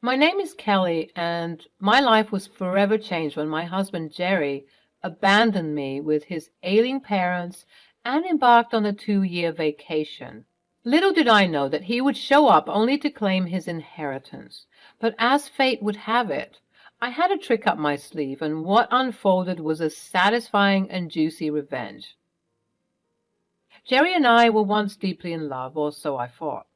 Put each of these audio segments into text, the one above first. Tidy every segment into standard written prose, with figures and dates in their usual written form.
My name is Kelly, and my life was forever changed when my husband Jerry abandoned me with his ailing parents and embarked on a 2-year vacation. Little did I know that he would show up only to claim his inheritance. But as fate would have it, I had a trick up my sleeve, and what unfolded was a satisfying and juicy revenge. Jerry and I were once deeply in love, or so I thought.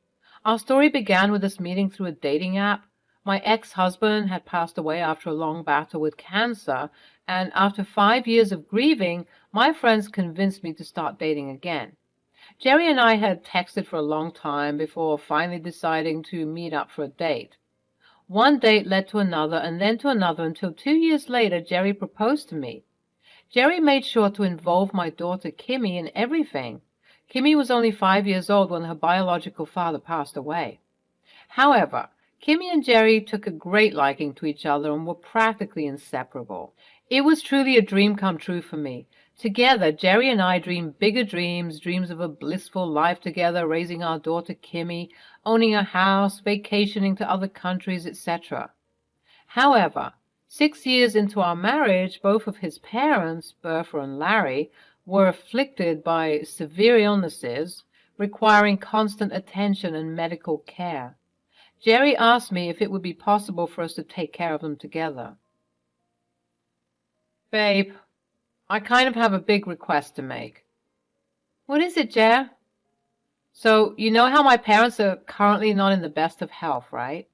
Our story began with us meeting through a dating app. My ex-husband had passed away after a long battle with cancer, and after 5 years of grieving, my friends convinced me to start dating again. Jerry and I had texted for a long time before finally deciding to meet up for a date. One date led to another and then to another until 2 years later Jerry proposed to me. Jerry made sure to involve my daughter Kimmy in everything. Kimmy was only 5 years old when her biological father passed away. However, Kimmy and Jerry took a great liking to each other and were practically inseparable. It was truly a dream come true for me. Together, Jerry and I dreamed bigger dreams, dreams of a blissful life together, raising our daughter Kimmy, owning a house, vacationing to other countries, etc. However, 6 years into our marriage, both of his parents, Bertha and Larry, were afflicted by severe illnesses, requiring constant attention and medical care. Jerry asked me if it would be possible for us to take care of them together. Babe, I kind of have a big request to make. What is it, Jer? So, you know how my parents are currently not in the best of health, right?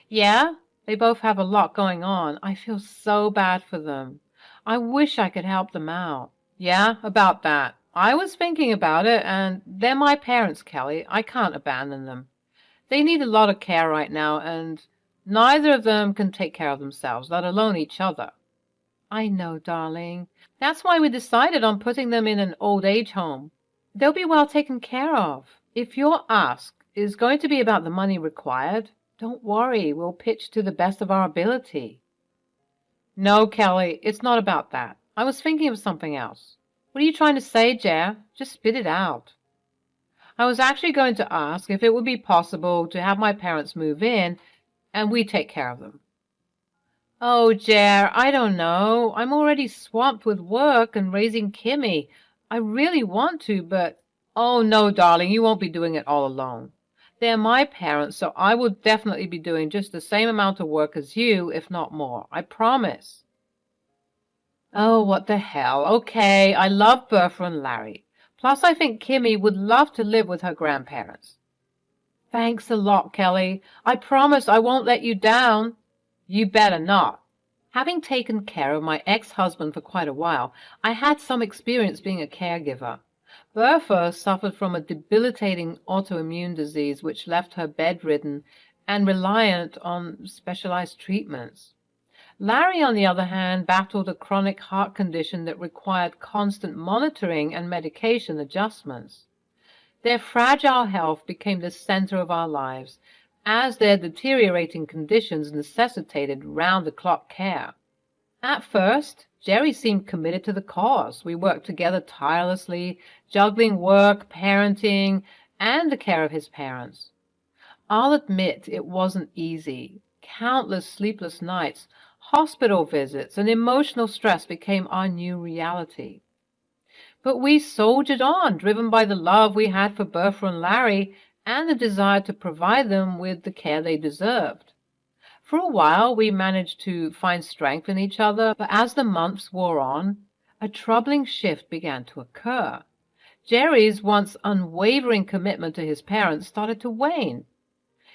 Yeah, they both have a lot going on. I feel so bad for them. I wish I could help them out. Yeah, about that. I was thinking about it, and they're my parents, Kelly. I can't abandon them. They need a lot of care right now, and neither of them can take care of themselves, let alone each other. I know, darling. That's why we decided on putting them in an old age home. They'll be well taken care of. If your ask is going to be about the money required, don't worry, we'll pitch to the best of our ability. No, Kelly, it's not about that. I was thinking of something else. What are you trying to say, Jer? Just spit it out. I was actually going to ask if it would be possible to have my parents move in and we take care of them. Oh, Jer, I don't know. I'm already swamped with work and raising Kimmy. I really want to, but... Oh, no, darling, you won't be doing it all alone. They're my parents, so I will definitely be doing just the same amount of work as you, if not more. I promise. Oh, what the hell. Okay, I love Bertha and Larry. Plus, I think Kimmy would love to live with her grandparents. Thanks a lot, Kelly. I promise I won't let you down. You better not. Having taken care of my ex-husband for quite a while, I had some experience being a caregiver. Bertha suffered from a debilitating autoimmune disease which left her bedridden and reliant on specialized treatments. Larry, on the other hand, battled a chronic heart condition that required constant monitoring and medication adjustments. Their fragile health became the center of our lives, as their deteriorating conditions necessitated round-the-clock care. At first, Jerry seemed committed to the cause. We worked together tirelessly, juggling work, parenting, and the care of his parents. I'll admit it wasn't easy. Countless sleepless nights, hospital visits, and emotional stress became our new reality. But we soldiered on, driven by the love we had for Bertha and Larry and the desire to provide them with the care they deserved. For a while we managed to find strength in each other, but as the months wore on, a troubling shift began to occur. Jerry's once unwavering commitment to his parents started to wane.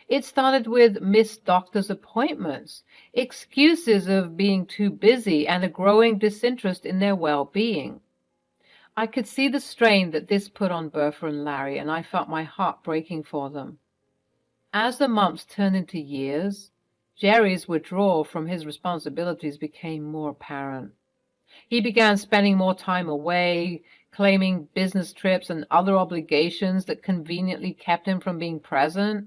It started with missed doctor's appointments, excuses of being too busy, and a growing disinterest in their well-being. I could see the strain that this put on Bertha and Larry, and I felt my heart breaking for them. As the months turned into years, Jerry's withdrawal from his responsibilities became more apparent. He began spending more time away, claiming business trips and other obligations that conveniently kept him from being present.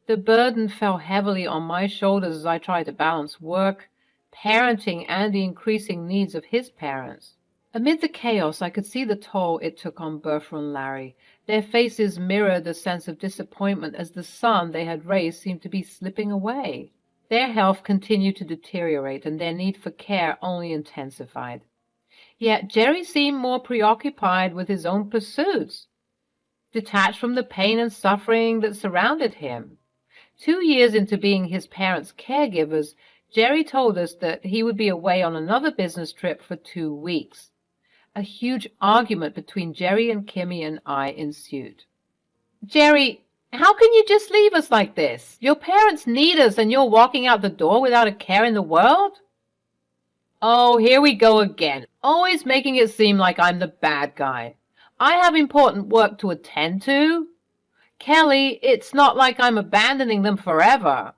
The burden fell heavily on my shoulders as I tried to balance work, parenting, and the increasing needs of his parents. Amid the chaos, I could see the toll it took on Bertha and Larry. Their faces mirrored a sense of disappointment as the son they had raised seemed to be slipping away. Their health continued to deteriorate, and their need for care only intensified. Yet Jerry seemed more preoccupied with his own pursuits, detached from the pain and suffering that surrounded him. 2 years into being his parents' caregivers, Jerry told us that he would be away on another business trip for 2 weeks. A huge argument between Jerry and Kimmy and I ensued. Jerry, how can you just leave us like this? Your parents need us and you're walking out the door without a care in the world? Oh, here we go again, always making it seem like I'm the bad guy. I have important work to attend to. Kelly, it's not like I'm abandoning them forever.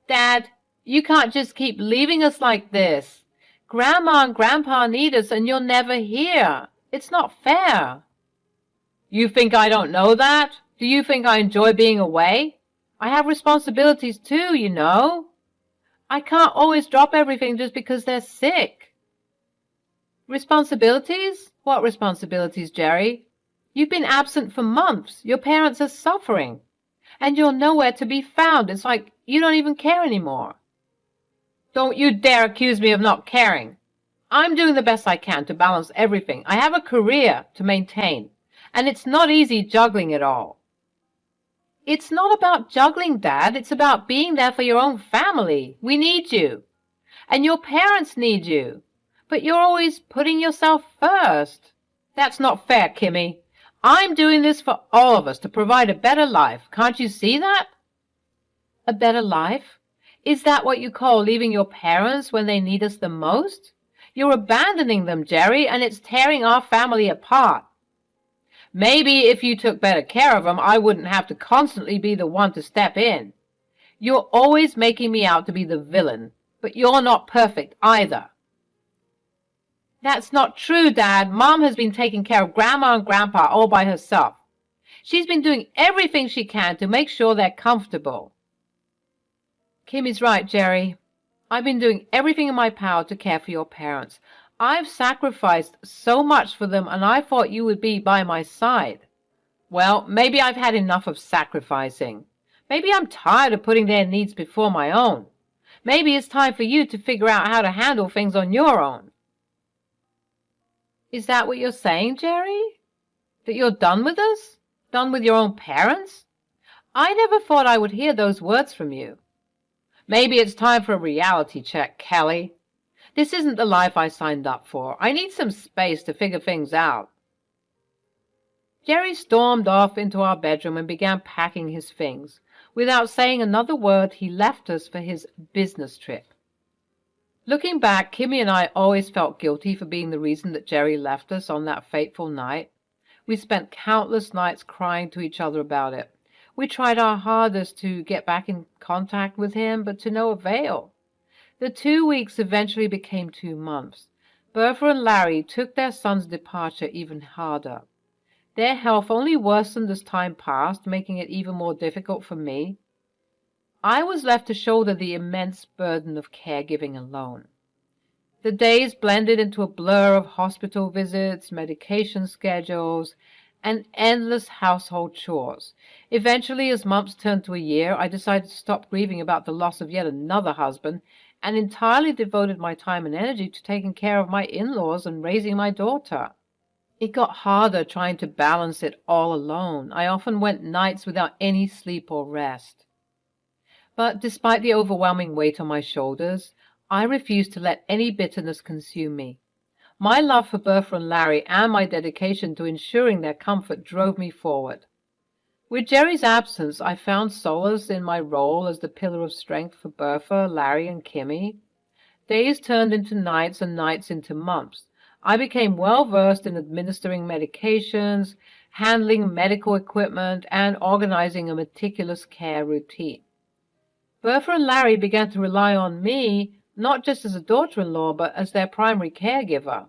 Dad, you can't just keep leaving us like this. Grandma and Grandpa need us and you're never here. It's not fair. You think I don't know that? Do you think I enjoy being away? I have responsibilities too, you know. I can't always drop everything just because they're sick. Responsibilities? What responsibilities, Jerry? You've been absent for months. Your parents are suffering. And you're nowhere to be found. It's like you don't even care anymore. Don't you dare accuse me of not caring. I'm doing the best I can to balance everything. I have a career to maintain, and it's not easy juggling it all. It's not about juggling, Dad. It's about being there for your own family. We need you. And your parents need you. But you're always putting yourself first. That's not fair, Kimmy. I'm doing this for all of us to provide a better life. Can't you see that? A better life? Is that what you call leaving your parents when they need us the most? You're abandoning them, Jerry, and it's tearing our family apart. Maybe if you took better care of them, I wouldn't have to constantly be the one to step in. You're always making me out to be the villain, but you're not perfect either. That's not true, Dad. Mom has been taking care of Grandma and Grandpa all by herself. She's been doing everything she can to make sure they're comfortable. Kimmy's right, Jerry. I've been doing everything in my power to care for your parents. I've sacrificed so much for them, and I thought you would be by my side. Well, maybe I've had enough of sacrificing. Maybe I'm tired of putting their needs before my own. Maybe it's time for you to figure out how to handle things on your own. Is that what you're saying, Jerry? That you're done with us? Done with your own parents? I never thought I would hear those words from you. Maybe it's time for a reality check, Kelly. This isn't the life I signed up for. I need some space to figure things out. Jerry stormed off into our bedroom and began packing his things. Without saying another word, he left us for his business trip. Looking back, Kimmy and I always felt guilty for being the reason that Jerry left us on that fateful night. We spent countless nights crying to each other about it. We tried our hardest to get back in contact with him, but to no avail. The 2 weeks eventually became 2 months. Bertha and Larry took their son's departure even harder. Their health only worsened as time passed, making it even more difficult for me. I was left to shoulder the immense burden of caregiving alone. The days blended into a blur of hospital visits, medication schedules, and endless household chores. Eventually, as months turned to a year, I decided to stop grieving about the loss of yet another husband and entirely devoted my time and energy to taking care of my in-laws and raising my daughter. It got harder trying to balance it all alone. I often went nights without any sleep or rest. But despite the overwhelming weight on my shoulders, I refused to let any bitterness consume me. My love for Bertha and Larry and my dedication to ensuring their comfort drove me forward. With Jerry's absence, I found solace in my role as the pillar of strength for Bertha, Larry, and Kimmy. Days turned into nights and nights into months. I became well-versed in administering medications, handling medical equipment, and organizing a meticulous care routine. Bertha and Larry began to rely on me, not just as a daughter-in-law, but as their primary caregiver.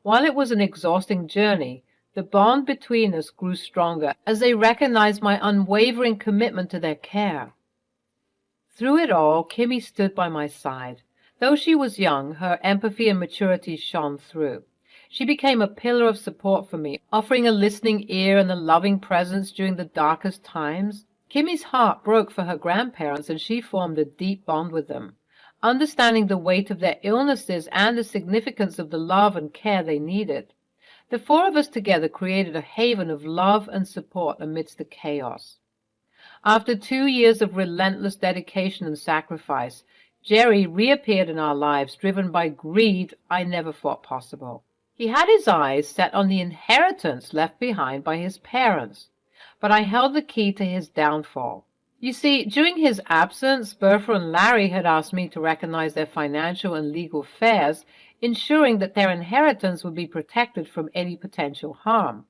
While it was an exhausting journey, the bond between us grew stronger as they recognized my unwavering commitment to their care. Through it all, Kimmy stood by my side. Though she was young, her empathy and maturity shone through. She became a pillar of support for me, offering a listening ear and a loving presence during the darkest times. Kimmy's heart broke for her grandparents, and she formed a deep bond with them, understanding the weight of their illnesses and the significance of the love and care they needed. The four of us together created a haven of love and support amidst the chaos. After 2 years of relentless dedication and sacrifice, Jerry reappeared in our lives, driven by greed I never thought possible. He had his eyes set on the inheritance left behind by his parents, but I held the key to his downfall. You see, during his absence, Bertha and Larry had asked me to recognize their financial and legal affairs, ensuring that their inheritance would be protected from any potential harm.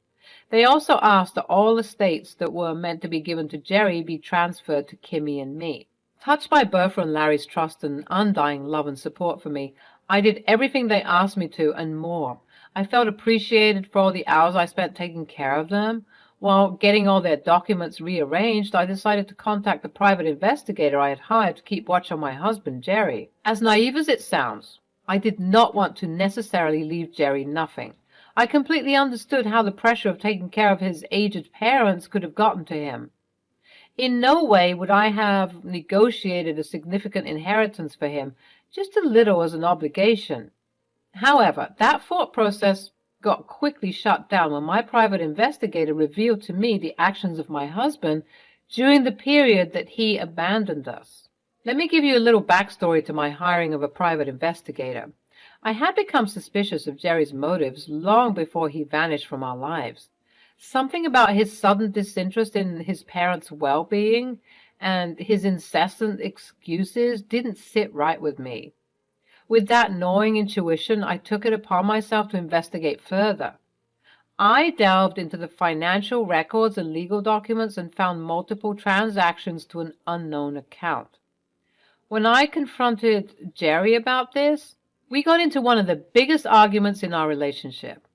They also asked that all estates that were meant to be given to Jerry be transferred to Kimmy and me. Touched by Bertha and Larry's trust and undying love and support for me, I did everything they asked me to and more. I felt appreciated for all the hours I spent taking care of them. While getting all their documents rearranged, I decided to contact the private investigator I had hired to keep watch on my husband, Jerry. As naive as it sounds, I did not want to necessarily leave Jerry nothing. I completely understood how the pressure of taking care of his aged parents could have gotten to him. In no way would I have negotiated a significant inheritance for him, just a little as an obligation. However, that thought process got quickly shut down when my private investigator revealed to me the actions of my husband during the period that he abandoned us. Let me give you a little backstory to my hiring of a private investigator. I had become suspicious of Jerry's motives long before he vanished from our lives. Something about his sudden disinterest in his parents' well-being and his incessant excuses didn't sit right with me. With that gnawing intuition, I took it upon myself to investigate further. I delved into the financial records and legal documents and found multiple transactions to an unknown account. When I confronted Jerry about this, we got into one of the biggest arguments in our relationship.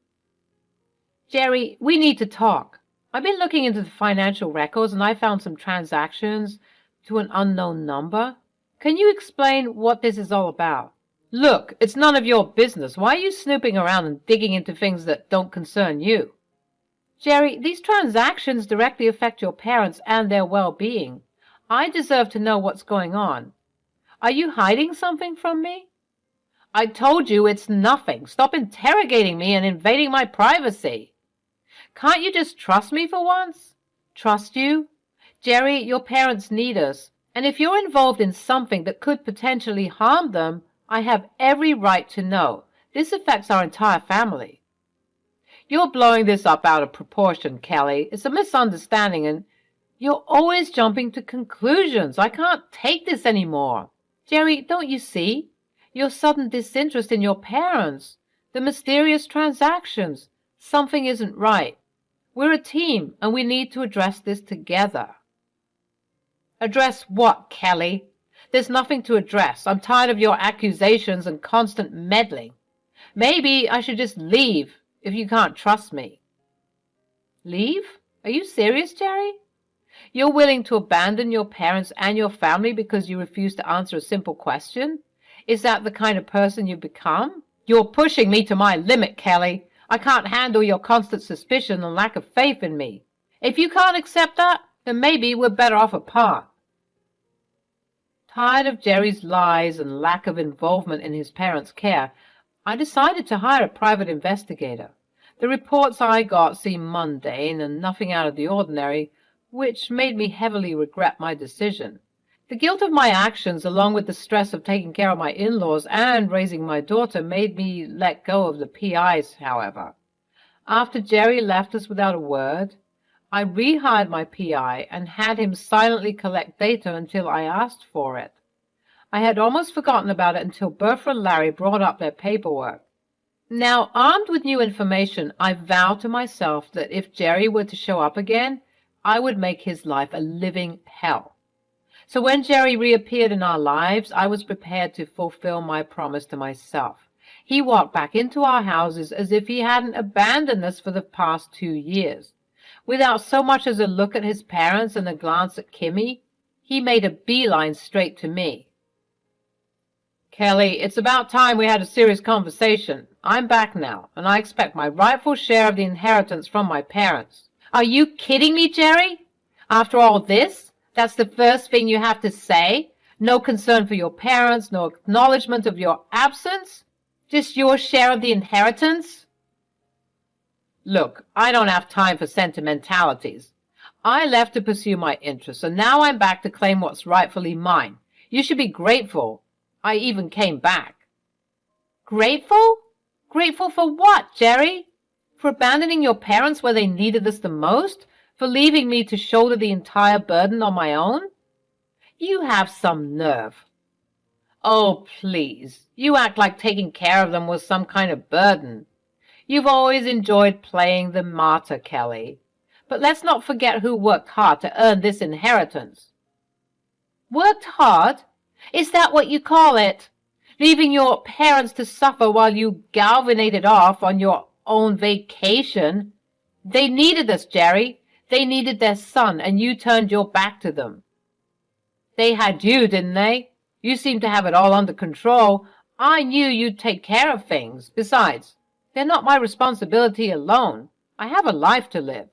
Jerry, we need to talk. I've been looking into the financial records and I found some transactions to an unknown number. Can you explain what this is all about? Look, it's none of your business. Why are you snooping around and digging into things that don't concern you? Jerry, these transactions directly affect your parents and their well-being. I deserve to know what's going on. Are you hiding something from me? I told you it's nothing. Stop interrogating me and invading my privacy. Can't you just trust me for once? Trust you? Jerry, your parents need us, and if you're involved in something that could potentially harm them, I have every right to know. This affects our entire family. You're blowing this up out of proportion, Kelly. It's a misunderstanding, and you're always jumping to conclusions. I can't take this anymore. Jerry, don't you see? Your sudden disinterest in your parents, the mysterious transactions. Something isn't right. We're a team, and we need to address this together. Address what, Kelly? There's nothing to address. I'm tired of your accusations and constant meddling. Maybe I should just leave if you can't trust me. Leave? Are you serious, Jerry? You're willing to abandon your parents and your family because you refuse to answer a simple question? Is that the kind of person you've become? You're pushing me to my limit, Kelly. I can't handle your constant suspicion and lack of faith in me. If you can't accept that, then maybe we're better off apart. Tired of Jerry's lies and lack of involvement in his parents' care, I decided to hire a private investigator. The reports I got seemed mundane and nothing out of the ordinary, which made me heavily regret my decision. The guilt of my actions, along with the stress of taking care of my in-laws and raising my daughter, made me let go of the PIs, however. After Jerry left us without a word, I rehired my PI and had him silently collect data until I asked for it. I had almost forgotten about it until Bertha and Larry brought up their paperwork. Now, armed with new information, I vowed to myself that if Jerry were to show up again, I would make his life a living hell. So when Jerry reappeared in our lives, I was prepared to fulfill my promise to myself. He walked back into our houses as if he hadn't abandoned us for the past 2 years. Without so much as a look at his parents and a glance at Kimmy, he made a beeline straight to me. Kelly, it's about time we had a serious conversation. I'm back now, and I expect my rightful share of the inheritance from my parents. Are you kidding me, Jerry? After all this, That's the first thing you have to say? No concern for your parents, no acknowledgement of your absence? Just your share of the inheritance? Look, I don't have time for sentimentalities. I left to pursue my interests, and now I'm back to claim what's rightfully mine. You should be grateful. I even came back. Grateful? Grateful for what, Jerry? For abandoning your parents where they needed us the most? For leaving me to shoulder the entire burden on my own? You have some nerve. Oh, please. You act like taking care of them was some kind of burden. You've always enjoyed playing the martyr, Kelly. But let's not forget who worked hard to earn this inheritance. Worked hard? Is that what you call it? Leaving your parents to suffer while you galvanized off on your own vacation? They needed us, Jerry. They needed their son, and you turned your back to them. They had you, didn't they? You seemed to have it all under control. I knew you'd take care of things. Besides, they're not my responsibility alone. I have a life to live.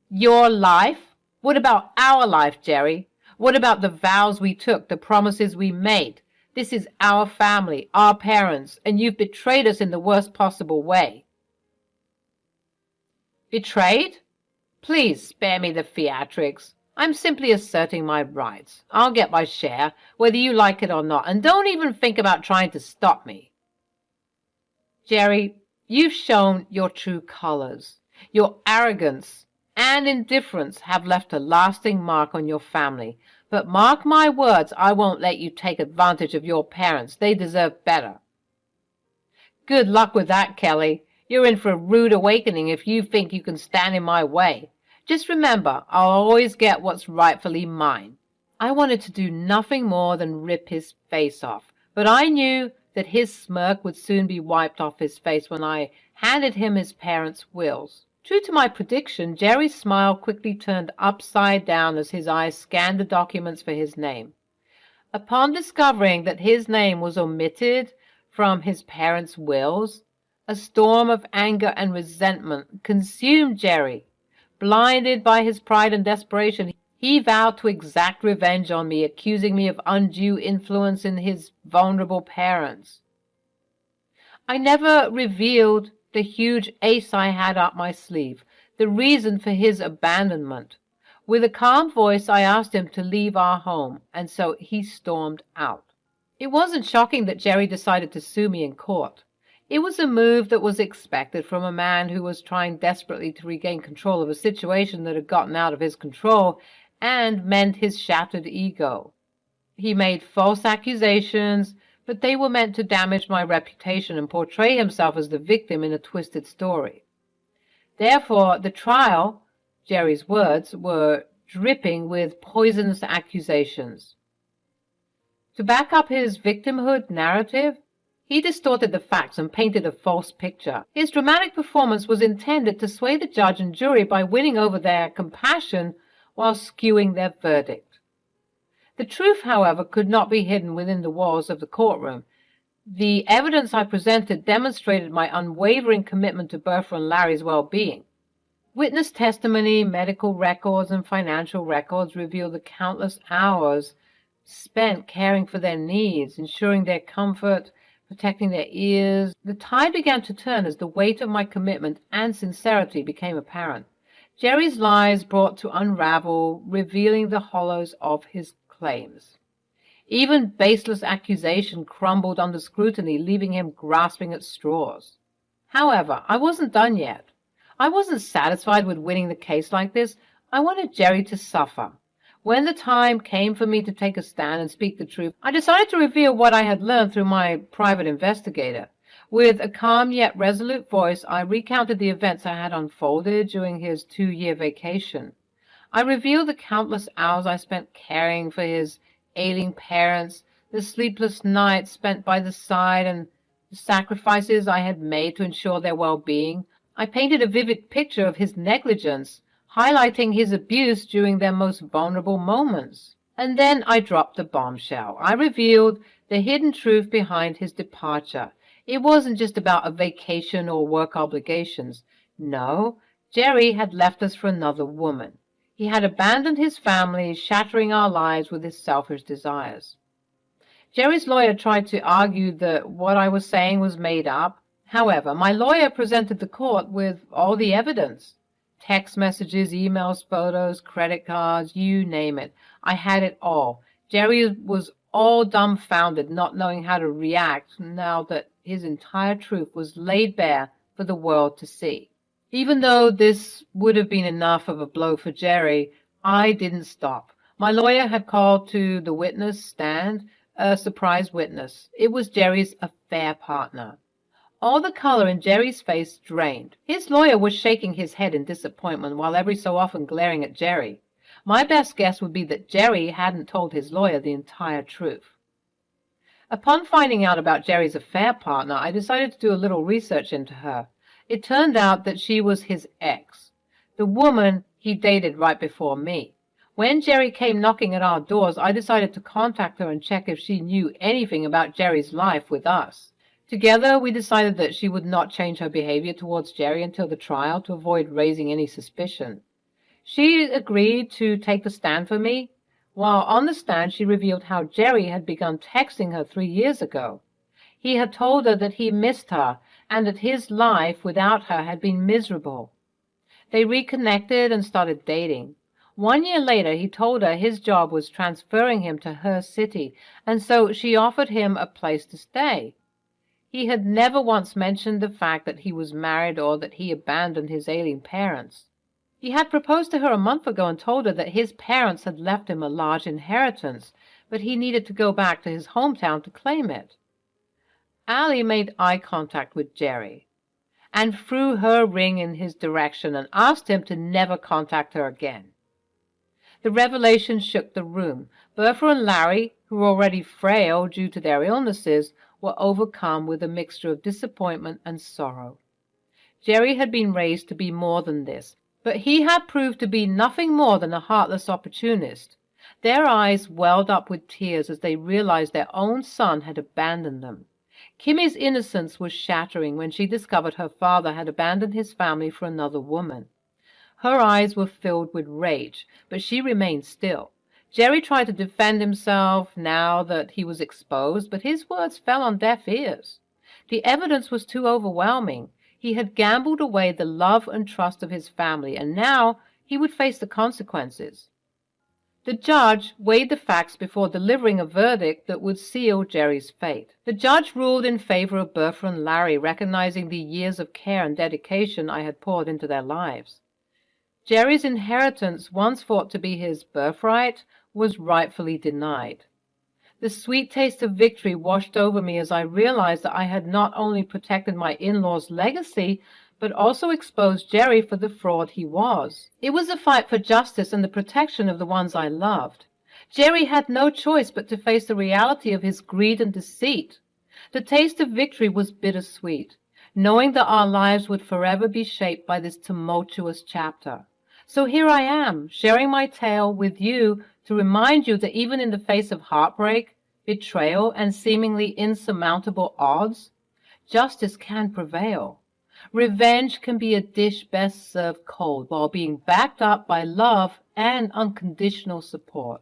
Your life? What about our life, Jerry? What about the vows we took, the promises we made? This is our family, our parents, and you've betrayed us in the worst possible way. Betrayed? Please spare me the theatrics. I'm simply asserting my rights. I'll get my share, whether you like it or not, and don't even think about trying to stop me. Jerry, you've shown your true colors. Your arrogance and indifference have left a lasting mark on your family. But mark my words, I won't let you take advantage of your parents. They deserve better. Good luck with that, Kelly. You're in for a rude awakening if you think you can stand in my way. Just remember, I'll always get what's rightfully mine. I wanted to do nothing more than rip his face off, but I knew that his smirk would soon be wiped off his face when I handed him his parents' wills. True to my prediction, Jerry's smile quickly turned upside down as his eyes scanned the documents for his name. Upon discovering that his name was omitted from his parents' wills, a storm of anger and resentment consumed Jerry. Blinded by his pride and desperation, he vowed to exact revenge on me, accusing me of undue influence in his vulnerable parents. I never revealed the huge ace I had up my sleeve, the reason for his abandonment. With a calm voice, I asked him to leave our home, and so he stormed out. It wasn't shocking that Jerry decided to sue me in court. It was a move that was expected from a man who was trying desperately to regain control of a situation that had gotten out of his control and mend his shattered ego. He made false accusations, but they were meant to damage my reputation and portray himself as the victim in a twisted story. Therefore, the trial, Jerry's words, were dripping with poisonous accusations. To back up his victimhood narrative, he distorted the facts and painted a false picture. His dramatic performance was intended to sway the judge and jury by winning over their compassion while skewing their verdict. The truth, however, could not be hidden within the walls of the courtroom. The evidence I presented demonstrated my unwavering commitment to Bertha and Larry's well-being. Witness testimony, medical records, and financial records reveal the countless hours spent caring for their needs, ensuring their comfort, protecting their ears. The tide began to turn as the weight of my commitment and sincerity became apparent. Jerry's lies brought to unravel, revealing the hollows of his claims. Even baseless accusation crumbled under scrutiny, leaving him grasping at straws. However, I wasn't done yet. I wasn't satisfied with winning the case like this. I wanted Jerry to suffer. When the time came for me to take a stand and speak the truth, I decided to reveal what I had learned through my private investigator. With a calm yet resolute voice, I recounted the events that had unfolded during his 2-year vacation. I revealed the countless hours I spent caring for his ailing parents, the sleepless nights spent by the side, and the sacrifices I had made to ensure their well-being. I painted a vivid picture of his negligence, highlighting his abuse during their most vulnerable moments. And then I dropped the bombshell. I revealed the hidden truth behind his departure. It wasn't just about a vacation or work obligations. No, Jerry had left us for another woman. He had abandoned his family, shattering our lives with his selfish desires. Jerry's lawyer tried to argue that what I was saying was made up. However, my lawyer presented the court with all the evidence. Text messages, emails, photos, credit cards, you name it. I had it all. Jerry was all dumbfounded, not knowing how to react now that his entire truth was laid bare for the world to see. Even though this would have been enough of a blow for Jerry, I didn't stop. My lawyer had called to the witness stand a surprise witness. It was Jerry's affair partner. All the color in Jerry's face drained. His lawyer was shaking his head in disappointment while every so often glaring at Jerry. My best guess would be that Jerry hadn't told his lawyer the entire truth. Upon finding out about Jerry's affair partner, I decided to do a little research into her. It turned out that she was his ex, the woman he dated right before me. When Jerry came knocking at our doors, I decided to contact her and check if she knew anything about Jerry's life with us. Together, we decided that she would not change her behavior towards Jerry until the trial to avoid raising any suspicion. She agreed to take the stand for me. While on the stand, she revealed how Jerry had begun texting her 3 years ago. He had told her that he missed her and that his life without her had been miserable. They reconnected and started dating. 1 year later, he told her his job was transferring him to her city, and so she offered him a place to stay. He had never once mentioned the fact that he was married or that he abandoned his ailing parents. He had proposed to her a month ago and told her that his parents had left him a large inheritance, but he needed to go back to his hometown to claim it. Allie made eye contact with Jerry and threw her ring in his direction and asked him to never contact her again. The revelation shook the room. Bertha and Larry, who were already frail due to their illnesses, were overcome with a mixture of disappointment and sorrow. Jerry had been raised to be more than this, but he had proved to be nothing more than a heartless opportunist. Their eyes welled up with tears as they realized their own son had abandoned them. Kimmy's innocence was shattering when she discovered her father had abandoned his family for another woman. Her eyes were filled with rage, but she remained still. Jerry tried to defend himself now that he was exposed, but his words fell on deaf ears. The evidence was too overwhelming. He had gambled away the love and trust of his family, and now he would face the consequences. The judge weighed the facts before delivering a verdict that would seal Jerry's fate. The judge ruled in favor of Bertha and Larry, recognizing the years of care and dedication I had poured into their lives. Jerry's inheritance, once thought to be his birthright, was rightfully denied. The sweet taste of victory washed over me as I realized that I had not only protected my in-laws' legacy, but also exposed Jerry for the fraud he was. It was a fight for justice and the protection of the ones I loved. Jerry had no choice but to face the reality of his greed and deceit. The taste of victory was bittersweet, knowing that our lives would forever be shaped by this tumultuous chapter. So here I am, sharing my tale with you to remind you that even in the face of heartbreak, betrayal, and seemingly insurmountable odds, justice can prevail. Revenge can be a dish best served cold while being backed up by love and unconditional support.